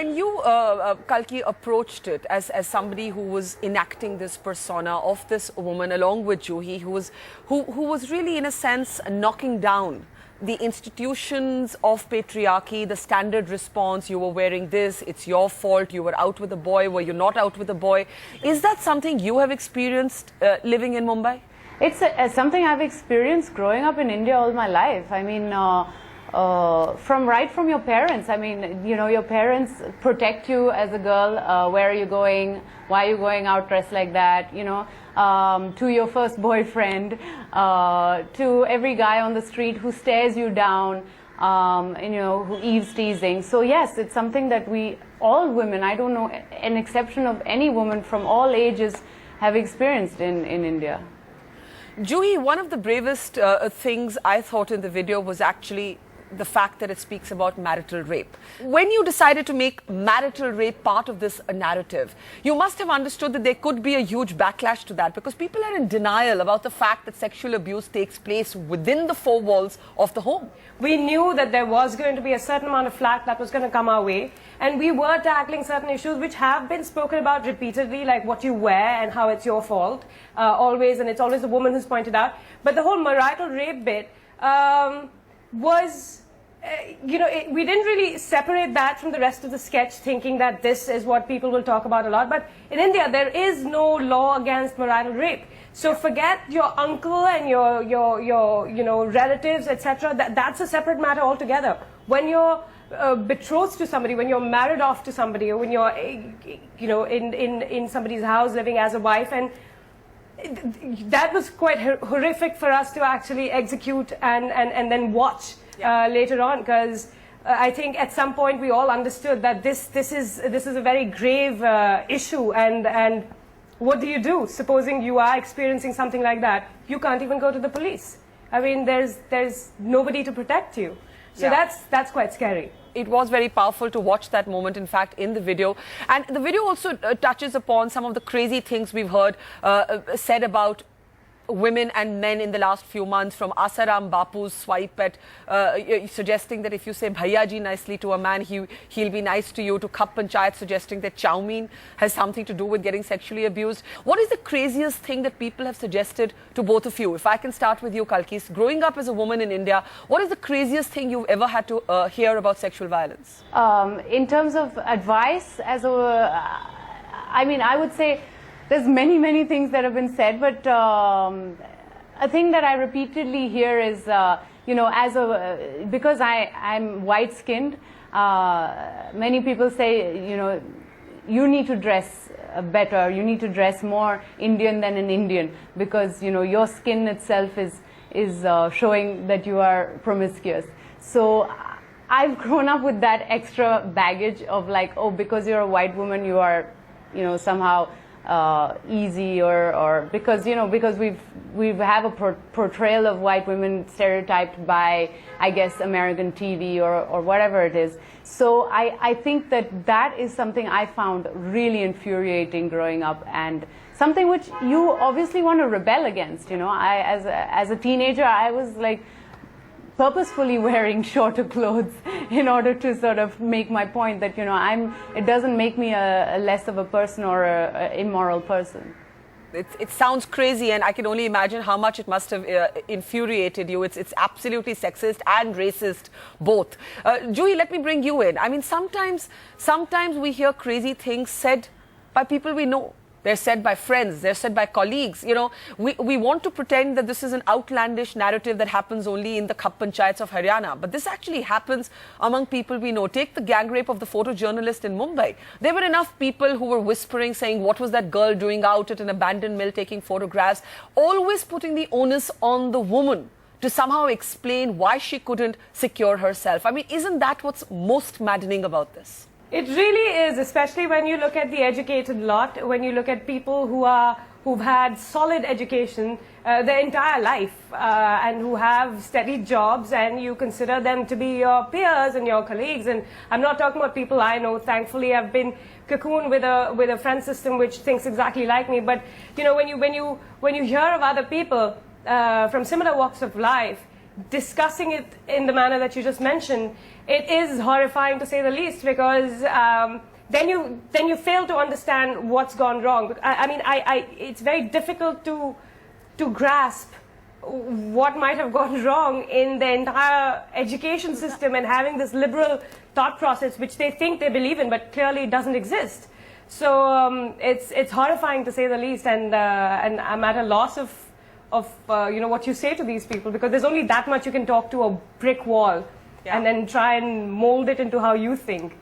when you, Kalki, approached it as somebody who was enacting this persona of this woman along with Juhi, who was really, in a sense, knocking down the institutions of patriarchy, the standard response, you were wearing this, it's your fault, you were out with a boy, were you not out with a boy? Is that something you have experienced living in Mumbai? It's something I've experienced growing up in India all my life. I mean, from your parents. I mean, you know, your parents protect you as a girl. Where are you going? Why are you going out dressed like that? You know, to your first boyfriend, to every guy on the street who stares you down, you know, who eaves teasing. So yes, it's something that all women, I don't know an exception of any woman from all ages, have experienced in India. Juhi, one of the bravest things I thought in the video was actually the fact that it speaks about marital rape. When you decided to make marital rape part of this narrative, you must have understood that there could be a huge backlash to that, because people are in denial about the fact that sexual abuse takes place within the four walls of the home. We knew that there was going to be a certain amount of flack that was going to come our way, and we were tackling certain issues which have been spoken about repeatedly, like what you wear and how it's your fault, always, and it's always the woman who's pointed out. But the whole marital rape bit was, you know, we didn't really separate that from the rest of the sketch, thinking that this is what people will talk about a lot. But in India, there is no law against marital rape. So forget your uncle and your you know, relatives, etc. That's a separate matter altogether. When you're betrothed to somebody, when you're married off to somebody, or when you're, you know, in somebody's house living as a wife, and that was quite horrific for us to actually execute and then watch later on, because I think at some point we all understood that this is a very grave issue, and what do you do? Supposing you are experiencing something like that, you can't even go to the police. I mean, there's nobody to protect you. So that's quite scary. It was very powerful to watch that moment, in fact, in the video. And the video also touches upon some of the crazy things we've heard said about women and men in the last few months, from Asaram Bapu's swipe at suggesting that if you say Bhaiya ji nicely to a man, he'll be nice to you, to Khap Panchayat suggesting that chow mein has something to do with getting sexually abused. What is the craziest thing that people have suggested to both of you? If I can start with you, Kalki, growing up as a woman in India, what is the craziest thing you've ever had to hear about sexual violence? In terms of advice, I mean, I would say there's many things that have been said, but a thing that I repeatedly hear is, you know, because I'm white-skinned, many people say, you know, you need to dress better, you need to dress more Indian than an Indian, because, you know, your skin itself is showing that you are promiscuous. So I've grown up with that extra baggage of like, oh, because you're a white woman, you are, you know, somehow easy, or because, you know, because we have a portrayal of white women stereotyped by, I guess, American TV or whatever it is. So I think that is something I found really infuriating growing up, and something which you obviously want to rebel against. You know, as a teenager, I was like purposefully wearing shorter clothes in order to sort of make my point that, you know, it doesn't make me a less of a person or a immoral person. It sounds crazy, and I can only imagine how much it must have infuriated you. It's absolutely sexist and racist, both. Juhi, let me bring you in. I mean, sometimes we hear crazy things said by people we know. They're said by friends, they're said by colleagues. You know, we want to pretend that this is an outlandish narrative that happens only in the Khap Panchayats of Haryana. But this actually happens among people we know. Take the gang rape of the photojournalist in Mumbai. There were enough people who were whispering, saying, what was that girl doing out at an abandoned mill taking photographs? Always putting the onus on the woman to somehow explain why she couldn't secure herself. I mean, isn't that what's most maddening about this? It really is, especially when you look at the educated lot, when you look at people who've had solid education their entire life, and who have steady jobs, and you consider them to be your peers and your colleagues. And I'm not talking about people I know. Thankfully, I've been cocooned with a friend system which thinks exactly like me. But you know, when you hear of other people from similar walks of life discussing it in the manner that you just mentioned, it is horrifying to say the least, because then you fail to understand what's gone wrong. I mean, it's very difficult to grasp what might have gone wrong in the entire education system and having this liberal thought process which they think they believe in, but clearly doesn't exist. So it's horrifying to say the least, and I'm at a loss of what you say to these people, because there's only that much you can talk to a brick wall, and then try and mold it into how you think,